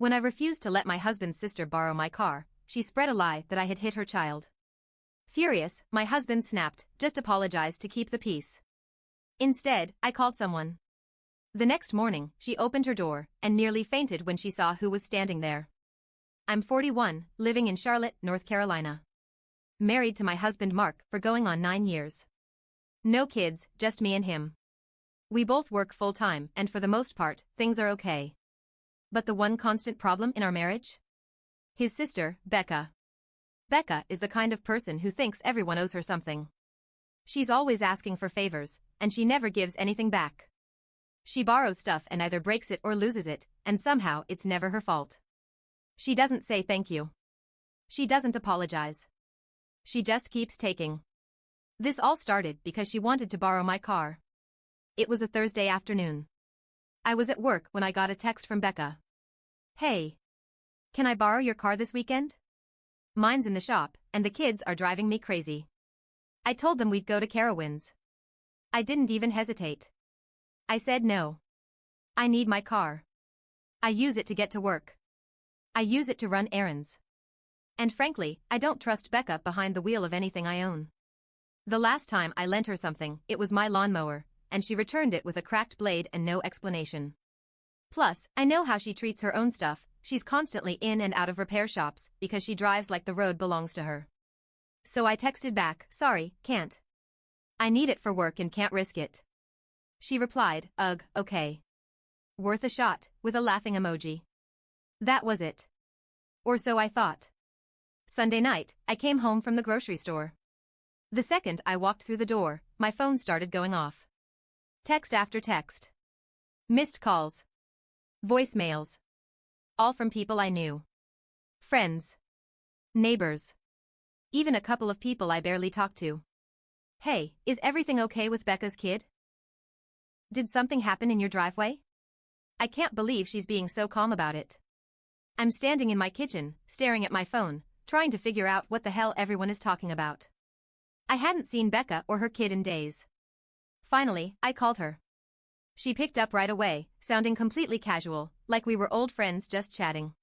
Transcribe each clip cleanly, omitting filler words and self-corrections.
When I refused to let my husband's sister borrow my car, she spread a lie that I had hit her child. Furious, my husband snapped, "Just apologize to keep the peace." Instead, I called someone. The next morning, she opened her door and nearly fainted when she saw who was standing there. I'm 41, living in Charlotte, North Carolina. Married to my husband Mark for going on 9 years. No kids, just me and him. We both work full-time and for the most part, things are okay. But the one constant problem in our marriage? His sister, Becca. Becca is the kind of person who thinks everyone owes her something. She's always asking for favors, and she never gives anything back. She borrows stuff and either breaks it or loses it, and somehow it's never her fault. She doesn't say thank you. She doesn't apologize. She just keeps taking. This all started because she wanted to borrow my car. It was a Thursday afternoon. I was at work when I got a text from Becca. "Hey. Can I borrow your car this weekend? Mine's in the shop, and the kids are driving me crazy." I told them we'd go to Carowinds. I didn't even hesitate. I said no. I need my car. I use it to get to work. I use it to run errands. And frankly, I don't trust Becca behind the wheel of anything I own. The last time I lent her something, it was my lawnmower, and she returned it with a cracked blade and no explanation. Plus, I know how she treats her own stuff. She's constantly in and out of repair shops because she drives like the road belongs to her. So I texted back, "Sorry, can't. I need it for work and can't risk it." She replied, "Ugh, okay. Worth a shot," with a laughing emoji. That was it. Or so I thought. Sunday night, I came home from the grocery store. The second I walked through the door, my phone started going off. Text after text. Missed calls. Voicemails. All from people I knew. Friends. Neighbors. Even a couple of people I barely talked to. "Hey, is everything okay with Becca's kid? Did something happen in your driveway? I can't believe she's being so calm about it." I'm standing in my kitchen, staring at my phone, trying to figure out what the hell everyone is talking about. I hadn't seen Becca or her kid in days. Finally, I called her. She picked up right away, sounding completely casual, like we were old friends just chatting.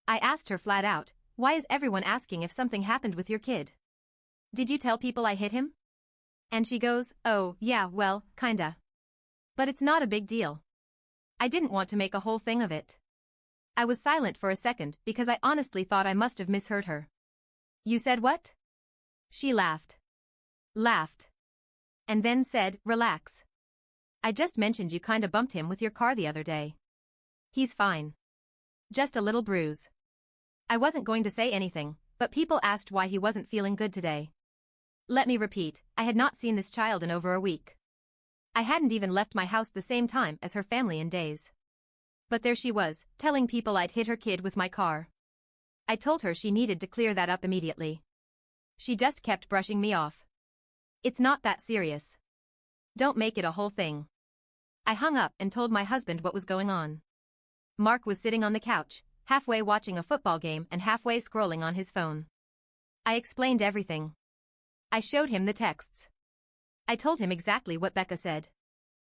I asked her flat out, "Why is everyone asking if something happened with your kid? Did you tell people I hit him?" And she goes, "Oh, yeah, well, kinda. But it's not a big deal." I didn't want to make a whole thing of it. I was silent for a second because I honestly thought I must have misheard her. "You said what?" She laughed. Laughed. And then said, "Relax. I just mentioned you kinda bumped him with your car the other day. He's fine. Just a little bruise." I wasn't going to say anything, but people asked why he wasn't feeling good today. Let me repeat, I had not seen this child in over a week. I hadn't even left my house the same time as her family in days. But there she was, telling people I'd hit her kid with my car. I told her she needed to clear that up immediately. She just kept brushing me off. "It's not that serious. Don't make it a whole thing." I hung up and told my husband what was going on. Mark was sitting on the couch, halfway watching a football game and halfway scrolling on his phone. I explained everything. I showed him the texts. I told him exactly what Becca said.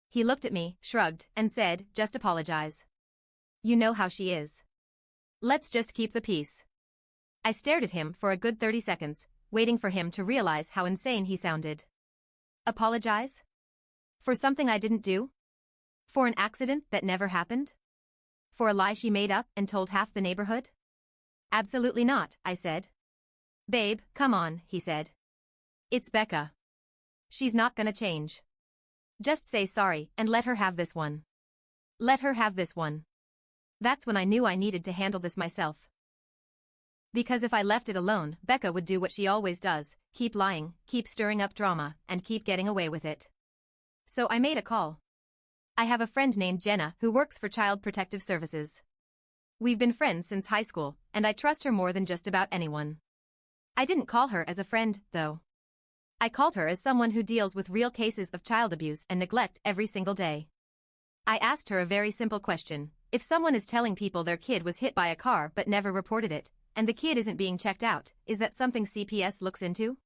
He looked at me, shrugged, and said, "Just apologize. You know how she is. Let's just keep the peace." I stared at him for a good 30 seconds, waiting for him to realize how insane he sounded. Apologize? For something I didn't do? For an accident that never happened? For a lie she made up and told half the neighborhood? Absolutely not, I said. "Babe, come on," he said. "It's Becca. She's not gonna change. Just say sorry and let her have this one. Let her have this one." That's when I knew I needed to handle this myself. Because if I left it alone, Becca would do what she always does, keep lying, keep stirring up drama, and keep getting away with it. So I made a call. I have a friend named Jenna who works for Child Protective Services. We've been friends since high school, and I trust her more than just about anyone. I didn't call her as a friend, though. I called her as someone who deals with real cases of child abuse and neglect every single day. I asked her a very simple question: if someone is telling people their kid was hit by a car but never reported it, and the kid isn't being checked out, is that something CPS looks into?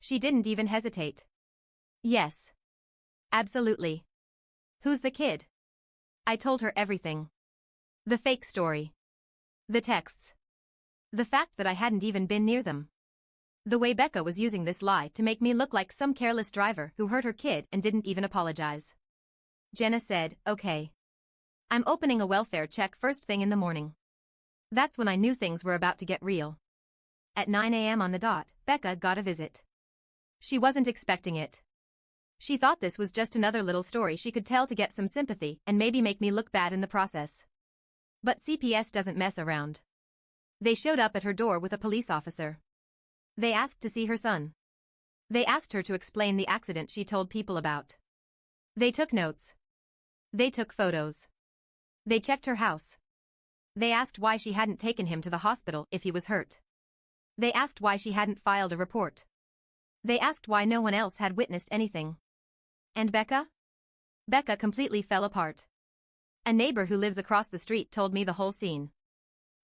She didn't even hesitate. Yes. Absolutely. Who's the kid? I told her everything. The fake story. The texts. The fact that I hadn't even been near them. The way Becca was using this lie to make me look like some careless driver who hurt her kid and didn't even apologize. Jenna said, "Okay. I'm opening a welfare check first thing in the morning." That's when I knew things were about to get real. At 9 a.m. on the dot, Becca got a visit. She wasn't expecting it. She thought this was just another little story she could tell to get some sympathy and maybe make me look bad in the process. But CPS doesn't mess around. They showed up at her door with a police officer. They asked to see her son. They asked her to explain the accident she told people about. They took notes. They took photos. They checked her house. They asked why she hadn't taken him to the hospital if he was hurt. They asked why she hadn't filed a report. They asked why no one else had witnessed anything. And Becca? Becca completely fell apart. A neighbor who lives across the street told me the whole scene.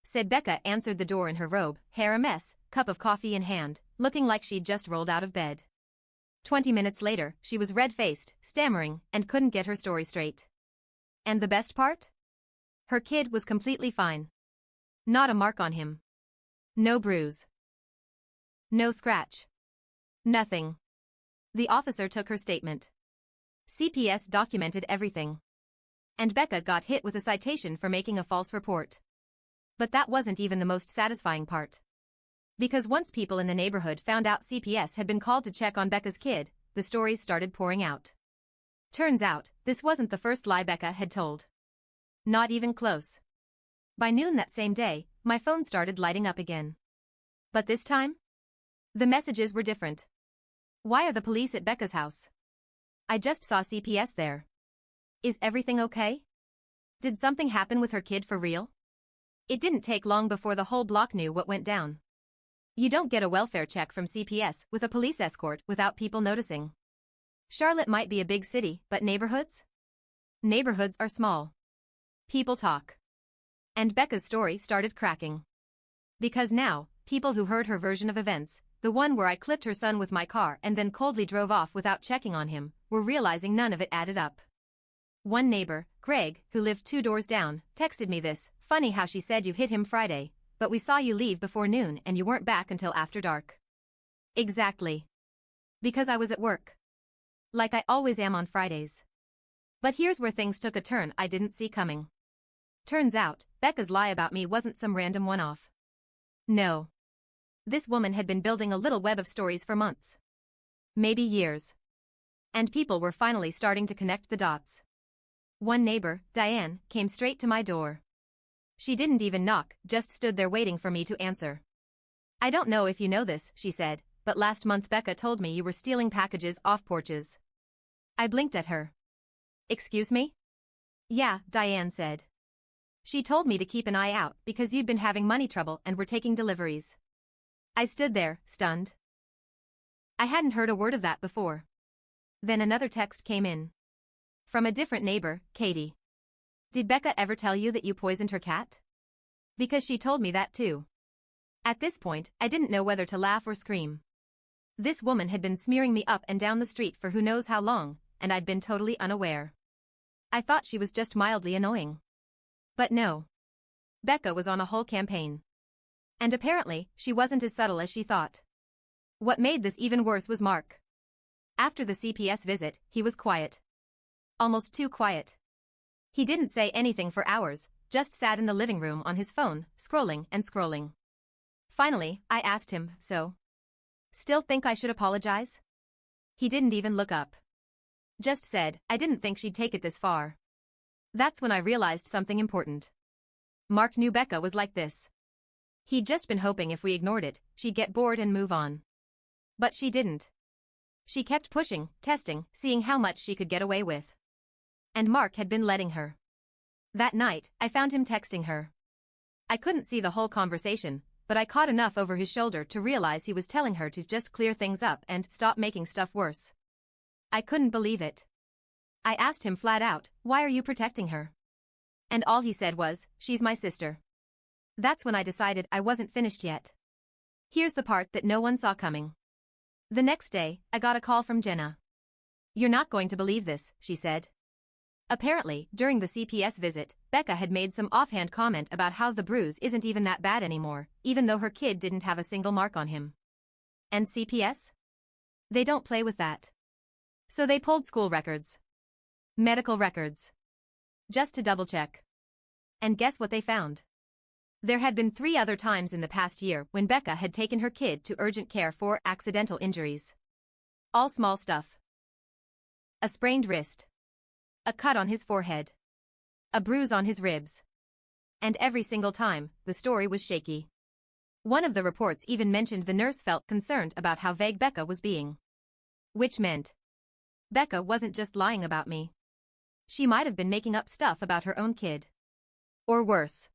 Said Becca answered the door in her robe, hair a mess, cup of coffee in hand, looking like she'd just rolled out of bed. 20 minutes later, she was red-faced, stammering, and couldn't get her story straight. And the best part? Her kid was completely fine. Not a mark on him. No bruise. No scratch. Nothing. The officer took her statement. CPS documented everything. And Becca got hit with a citation for making a false report. But that wasn't even the most satisfying part. Because once people in the neighborhood found out CPS had been called to check on Becca's kid, the stories started pouring out. Turns out, this wasn't the first lie Becca had told. Not even close. By noon that same day, my phone started lighting up again. But this time? The messages were different. Why are the police at Becca's house? I just saw CPS there. Is everything okay? Did something happen with her kid for real? It didn't take long before the whole block knew what went down. You don't get a welfare check from CPS with a police escort without people noticing. Charlotte might be a big city, but neighborhoods? Neighborhoods are small. People talk. And Becca's story started cracking. Because now, people who heard her version of events, the one where I clipped her son with my car and then coldly drove off without checking on him, were realizing none of it added up. One neighbor, Greg, who lived 2 doors down, texted me this, "Funny how she said you hit him Friday, but we saw you leave before noon and you weren't back until after dark." Exactly. Because I was at work. Like I always am on Fridays. But here's where things took a turn I didn't see coming. Turns out, Becca's lie about me wasn't some random one-off. No. This woman had been building a little web of stories for months. Maybe years. And people were finally starting to connect the dots. One neighbor, Diane, came straight to my door. She didn't even knock, just stood there waiting for me to answer. "I don't know if you know this," she said, "but last month Becca told me you were stealing packages off porches." I blinked at her. "Excuse me?" "Yeah," Diane said. "She told me to keep an eye out because you'd been having money trouble and were taking deliveries." I stood there, stunned. I hadn't heard a word of that before. Then another text came in. From a different neighbor, Katie. "Did Becca ever tell you that you poisoned her cat?" Because she told me that too. At this point, I didn't know whether to laugh or scream. This woman had been smearing me up and down the street for who knows how long, and I'd been totally unaware. I thought she was just mildly annoying. But no. Becca was on a whole campaign. And apparently, she wasn't as subtle as she thought. What made this even worse was Mark. After the CPS visit, he was quiet. Almost too quiet. He didn't say anything for hours, just sat in the living room on his phone, scrolling and scrolling. Finally, I asked him, "So? Still think I should apologize?" He didn't even look up. Just said, "I didn't think she'd take it this far." That's when I realized something important. Mark knew Becca was like this. He'd just been hoping if we ignored it, she'd get bored and move on. But she didn't. She kept pushing, testing, seeing how much she could get away with. And Mark had been letting her. That night, I found him texting her. I couldn't see the whole conversation, but I caught enough over his shoulder to realize he was telling her to just clear things up and stop making stuff worse. I couldn't believe it. I asked him flat out, "Why are you protecting her?" And all he said was, "She's my sister." That's when I decided I wasn't finished yet. Here's the part that no one saw coming. The next day, I got a call from Jenna. "You're not going to believe this," she said. Apparently, during the CPS visit, Becca had made some offhand comment about how the bruise isn't even that bad anymore, even though her kid didn't have a single mark on him. And CPS? They don't play with that. So they pulled school records. Medical records. Just to double-check. And guess what they found? There had been 3 other times in the past year when Becca had taken her kid to urgent care for accidental injuries. All small stuff. A sprained wrist. A cut on his forehead. A bruise on his ribs. And every single time, the story was shaky. One of the reports even mentioned the nurse felt concerned about how vague Becca was being. Which meant Becca wasn't just lying about me. She might have been making up stuff about her own kid. Or worse.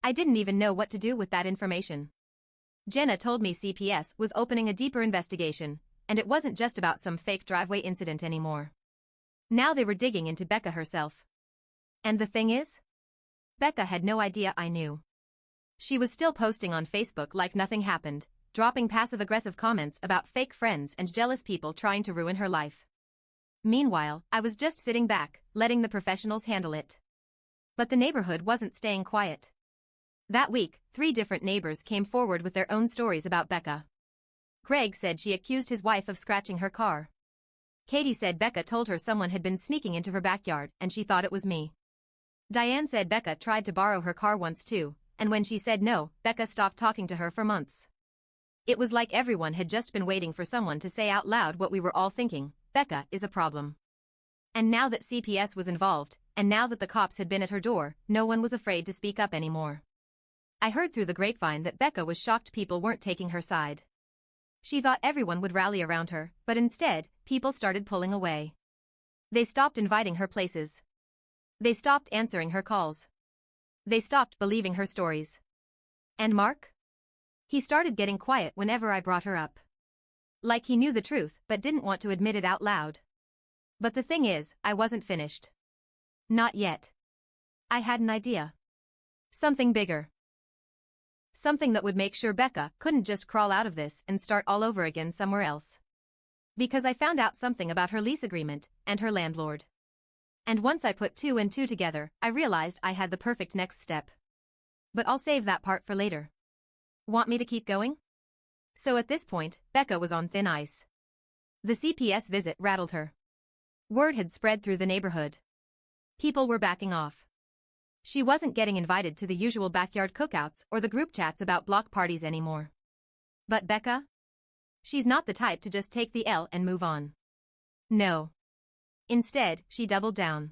I didn't even know what to do with that information. Jenna told me CPS was opening a deeper investigation, and it wasn't just about some fake driveway incident anymore. Now they were digging into Becca herself. And the thing is? Becca had no idea I knew. She was still posting on Facebook like nothing happened, dropping passive-aggressive comments about fake friends and jealous people trying to ruin her life. Meanwhile, I was just sitting back, letting the professionals handle it. But the neighborhood wasn't staying quiet. That week, 3 different neighbors came forward with their own stories about Becca. Greg said she accused his wife of scratching her car. Katie said Becca told her someone had been sneaking into her backyard and she thought it was me. Diane said Becca tried to borrow her car once too, and when she said no, Becca stopped talking to her for months. It was like everyone had just been waiting for someone to say out loud what we were all thinking: Becca is a problem. And now that CPS was involved, and now that the cops had been at her door, no one was afraid to speak up anymore. I heard through the grapevine that Becca was shocked people weren't taking her side. She thought everyone would rally around her, but instead, people started pulling away. They stopped inviting her places. They stopped answering her calls. They stopped believing her stories. And Mark? He started getting quiet whenever I brought her up. Like he knew the truth but didn't want to admit it out loud. But the thing is, I wasn't finished. Not yet. I had an idea. Something bigger. Something that would make sure Becca couldn't just crawl out of this and start all over again somewhere else. Because I found out something about her lease agreement and her landlord. And once I put 2 and 2 together, I realized I had the perfect next step. But I'll save that part for later. Want me to keep going? So at this point, Becca was on thin ice. The CPS visit rattled her. Word had spread through the neighborhood. People were backing off. She wasn't getting invited to the usual backyard cookouts or the group chats about block parties anymore. But Becca? She's not the type to just take the L and move on. No. Instead, she doubled down.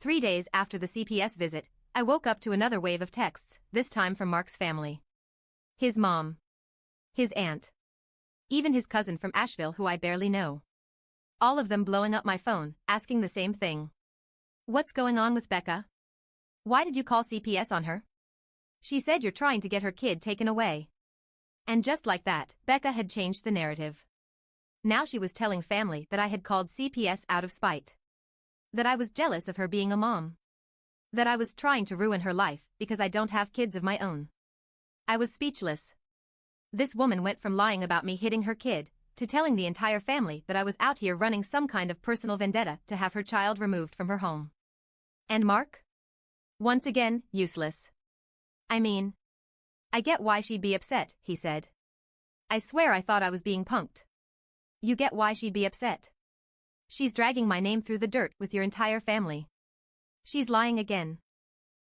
3 days after the CPS visit, I woke up to another wave of texts, this time from Mark's family. His mom. His aunt. Even his cousin from Asheville who I barely know. All of them blowing up my phone, asking the same thing. What's going on with Becca? Why did you call CPS on her? She said you're trying to get her kid taken away. And just like that, Becca had changed the narrative. Now she was telling family that I had called CPS out of spite. That I was jealous of her being a mom. That I was trying to ruin her life because I don't have kids of my own. I was speechless. This woman went from lying about me hitting her kid to telling the entire family that I was out here running some kind of personal vendetta to have her child removed from her home. And Mark? Once again, useless. I mean, I get why she'd be upset, he said. I swear I thought I was being punked. You get why she'd be upset. She's dragging my name through the dirt with your entire family. She's lying again.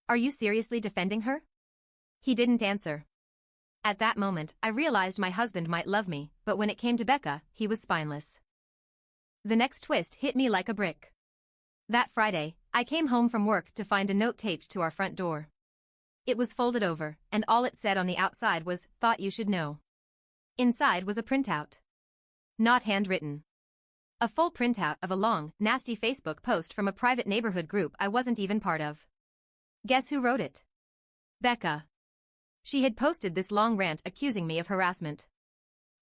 Are you seriously defending her? He didn't answer. At that moment, I realized my husband might love me, but when it came to Becca, he was spineless. The next twist hit me like a brick. That Friday, I came home from work to find a note taped to our front door. It was folded over, and all it said on the outside was, "Thought you should know." Inside was a printout. Not handwritten. A full printout of a long, nasty Facebook post from a private neighborhood group I wasn't even part of. Guess who wrote it? Becca. She had posted this long rant accusing me of harassment.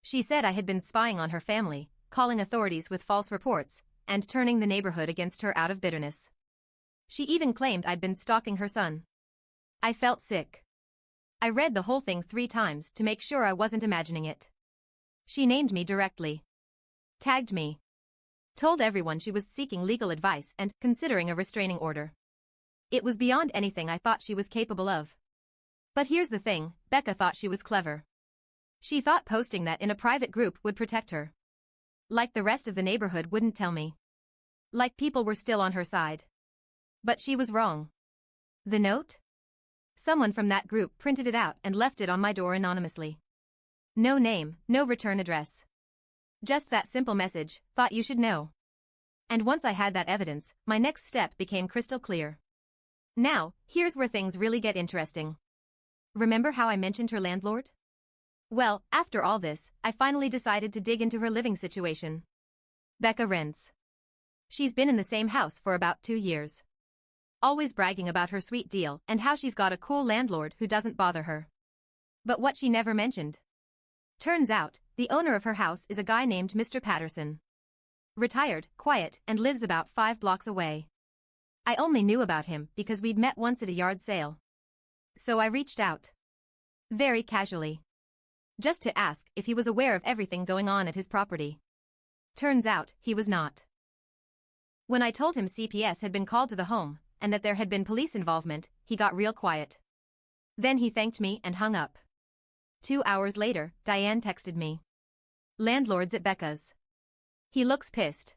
She said I had been spying on her family, calling authorities with false reports, and turning the neighborhood against her out of bitterness. She even claimed I'd been stalking her son. I felt sick. I read the whole thing 3 times to make sure I wasn't imagining it. She named me directly. Tagged me. Told everyone she was seeking legal advice and considering a restraining order. It was beyond anything I thought she was capable of. But here's the thing, Becca thought she was clever. She thought posting that in a private group would protect her. Like the rest of the neighborhood wouldn't tell me. Like people were still on her side. But she was wrong. The note? Someone from that group printed it out and left it on my door anonymously. No name, no return address. Just that simple message, thought you should know. And once I had that evidence, my next step became crystal clear. Now, here's where things really get interesting. Remember how I mentioned her landlord? Well, after all this, I finally decided to dig into her living situation. Becca rents. She's been in the same house for about 2 years. Always bragging about her sweet deal and how she's got a cool landlord who doesn't bother her. But what she never mentioned. Turns out, the owner of her house is a guy named Mr. Patterson. Retired, quiet, and lives about 5 blocks away. I only knew about him because we'd met once at a yard sale. So I reached out. Very casually. Just to ask if he was aware of everything going on at his property. Turns out, he was not. When I told him CPS had been called to the home, and that there had been police involvement, he got real quiet. Then he thanked me and hung up. 2 hours later, Diane texted me. Landlord's at Becca's. He looks pissed.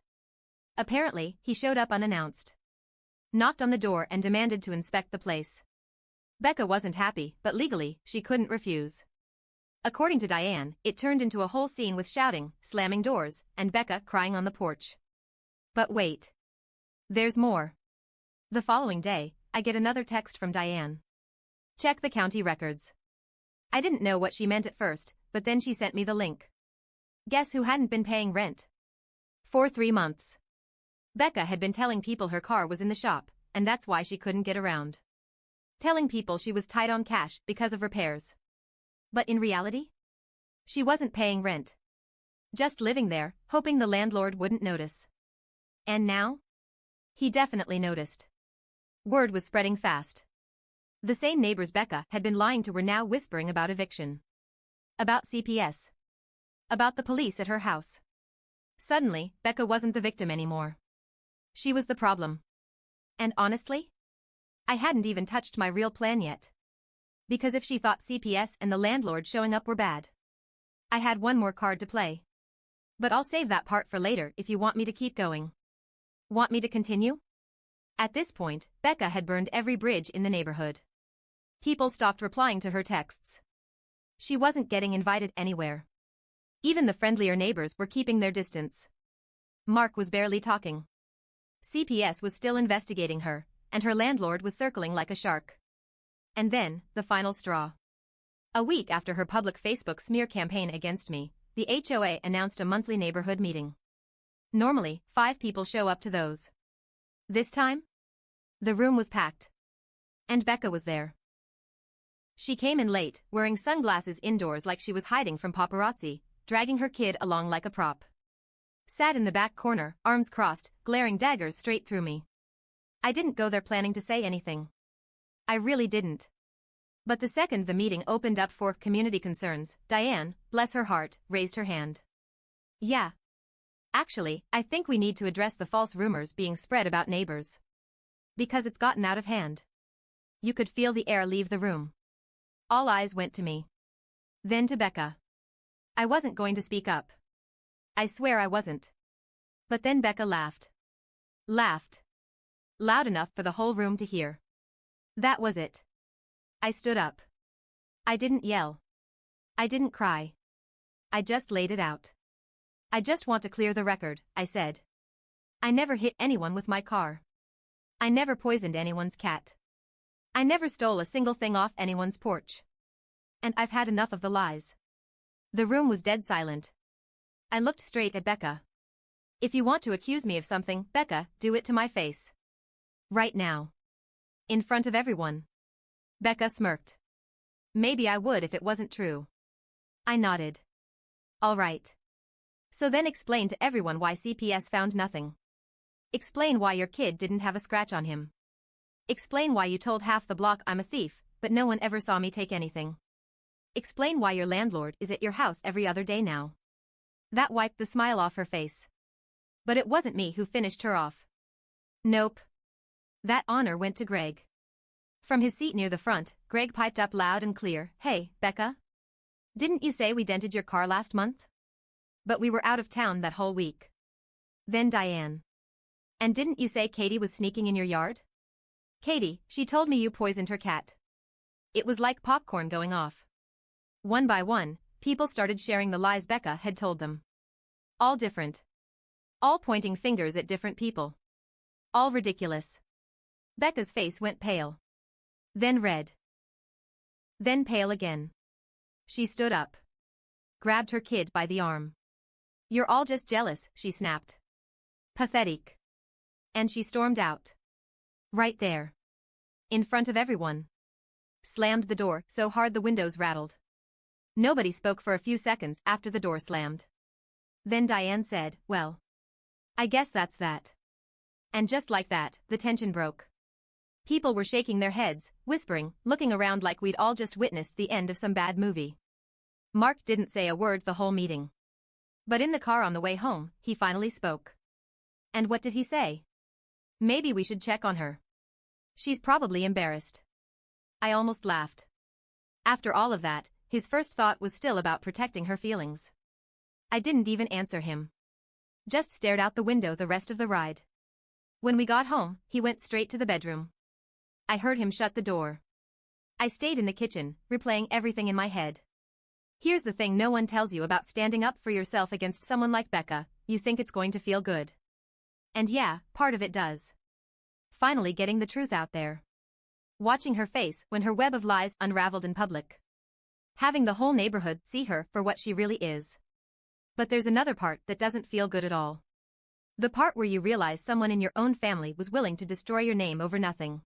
Apparently, he showed up unannounced. Knocked on the door and demanded to inspect the place. Becca wasn't happy, but legally, she couldn't refuse. According to Diane, it turned into a whole scene with shouting, slamming doors, and Becca crying on the porch. But wait. There's more. The following day, I get another text from Diane. Check the county records. I didn't know what she meant at first, but then she sent me the link. Guess who hadn't been paying rent? For 3 months. Becca had been telling people her car was in the shop, and that's why she couldn't get around. Telling people she was tight on cash because of repairs. But in reality? She wasn't paying rent. Just living there, hoping the landlord wouldn't notice. And now? He definitely noticed. Word was spreading fast. The same neighbors Becca had been lying to were now whispering about eviction. About CPS. About the police at her house. Suddenly, Becca wasn't the victim anymore. She was the problem. And honestly? I hadn't even touched my real plan yet. Because if she thought CPS and the landlord showing up were bad, I had one more card to play. But I'll save that part for later if you want me to keep going. Want me to continue? At this point, Becca had burned every bridge in the neighborhood. People stopped replying to her texts. She wasn't getting invited anywhere. Even the friendlier neighbors were keeping their distance. Mark was barely talking. CPS was still investigating her, and her landlord was circling like a shark. And then, the final straw. A week after her public Facebook smear campaign against me, the HOA announced a monthly neighborhood meeting. Normally, 5 people show up to those. This time? The room was packed. And Becca was there. She came in late, wearing sunglasses indoors like she was hiding from paparazzi, dragging her kid along like a prop. Sat in the back corner, arms crossed, glaring daggers straight through me. I didn't go there planning to say anything. I really didn't. But the second the meeting opened up for community concerns, Diane, bless her heart, raised her hand. Yeah. Actually, I think we need to address the false rumors being spread about neighbors. Because it's gotten out of hand. You could feel the air leave the room. All eyes went to me. Then to Becca. I wasn't going to speak up. I swear I wasn't. But then Becca laughed. Laughed. Loud enough for the whole room to hear. That was it. I stood up. I didn't yell. I didn't cry. I just laid it out. I just want to clear the record, I said. I never hit anyone with my car. I never poisoned anyone's cat. I never stole a single thing off anyone's porch. And I've had enough of the lies. The room was dead silent. I looked straight at Becca. If you want to accuse me of something, Becca, do it to my face. Right now. In front of everyone. Becca smirked. Maybe I would if it wasn't true. I nodded. All right. So then explain to everyone why CPS found nothing. Explain why your kid didn't have a scratch on him. Explain why you told half the block I'm a thief, but no one ever saw me take anything. Explain why your landlord is at your house every other day now. That wiped the smile off her face. But it wasn't me who finished her off. Nope. That honor went to Greg. From his seat near the front, Greg piped up loud and clear, "Hey, Becca? Didn't you say we dented your car last month? But we were out of town that whole week." Then Diane. "And didn't you say Katie was sneaking in your yard?" "Katie, she told me you poisoned her cat." It was like popcorn going off. One by one, people started sharing the lies Becca had told them. All different. All pointing fingers at different people. All ridiculous. Becca's face went pale. Then red. Then pale again. She stood up. Grabbed her kid by the arm. "You're all just jealous," she snapped. "Pathetic." And she stormed out. Right there. In front of everyone. Slammed the door so hard the windows rattled. Nobody spoke for a few seconds after the door slammed. Then Diane said, "Well, I guess that's that." And just like that, the tension broke. People were shaking their heads, whispering, looking around like we'd all just witnessed the end of some bad movie. Mark didn't say a word the whole meeting. But in the car on the way home, he finally spoke. And what did he say? "Maybe we should check on her. She's probably embarrassed." I almost laughed. After all of that, his first thought was still about protecting her feelings. I didn't even answer him. Just stared out the window the rest of the ride. When we got home, he went straight to the bedroom. I heard him shut the door. I stayed in the kitchen, replaying everything in my head. Here's the thing no one tells you about standing up for yourself against someone like Becca: you think it's going to feel good. And yeah, part of it does. Finally getting the truth out there. Watching her face when her web of lies unraveled in public. Having the whole neighborhood see her for what she really is. But there's another part that doesn't feel good at all. The part where you realize someone in your own family was willing to destroy your name over nothing.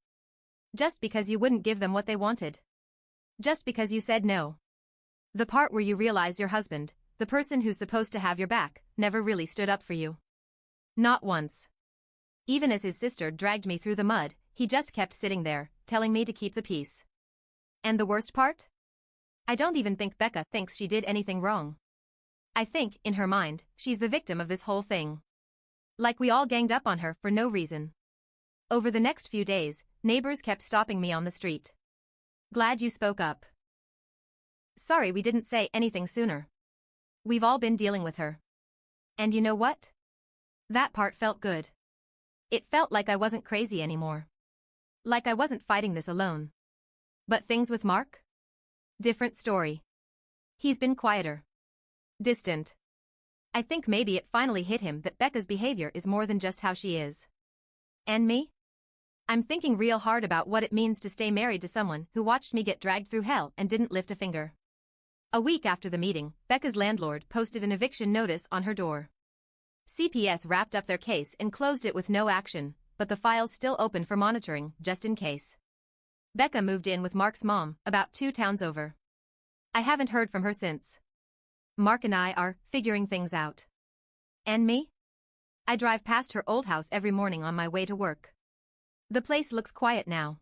Just because you wouldn't give them what they wanted. Just because you said no. The part where you realize your husband, the person who's supposed to have your back, never really stood up for you. Not once. Even as his sister dragged me through the mud, he just kept sitting there, telling me to keep the peace. And the worst part? I don't even think Becca thinks she did anything wrong. I think, in her mind, she's the victim of this whole thing. Like we all ganged up on her for no reason. Over the next few days, neighbors kept stopping me on the street. "Glad you spoke up. Sorry we didn't say anything sooner. We've all been dealing with her." And you know what? That part felt good. It felt like I wasn't crazy anymore. Like I wasn't fighting this alone. But things with Mark? Different story. He's been quieter. Distant. I think maybe it finally hit him that Becca's behavior is more than just how she is. And me? I'm thinking real hard about what it means to stay married to someone who watched me get dragged through hell and didn't lift a finger. A week after the meeting, Becca's landlord posted an eviction notice on her door. CPS wrapped up their case and closed it with no action, but the file's still open for monitoring, just in case. Becca moved in with Mark's mom, about 2 towns over. I haven't heard from her since. Mark and I are figuring things out. And me? I drive past her old house every morning on my way to work. The place looks quiet now.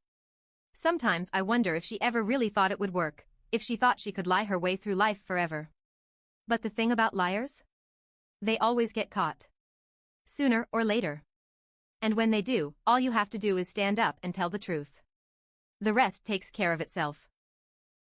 Sometimes I wonder if she ever really thought it would work, if she thought she could lie her way through life forever. But the thing about liars? They always get caught. Sooner or later. And when they do, all you have to do is stand up and tell the truth. The rest takes care of itself.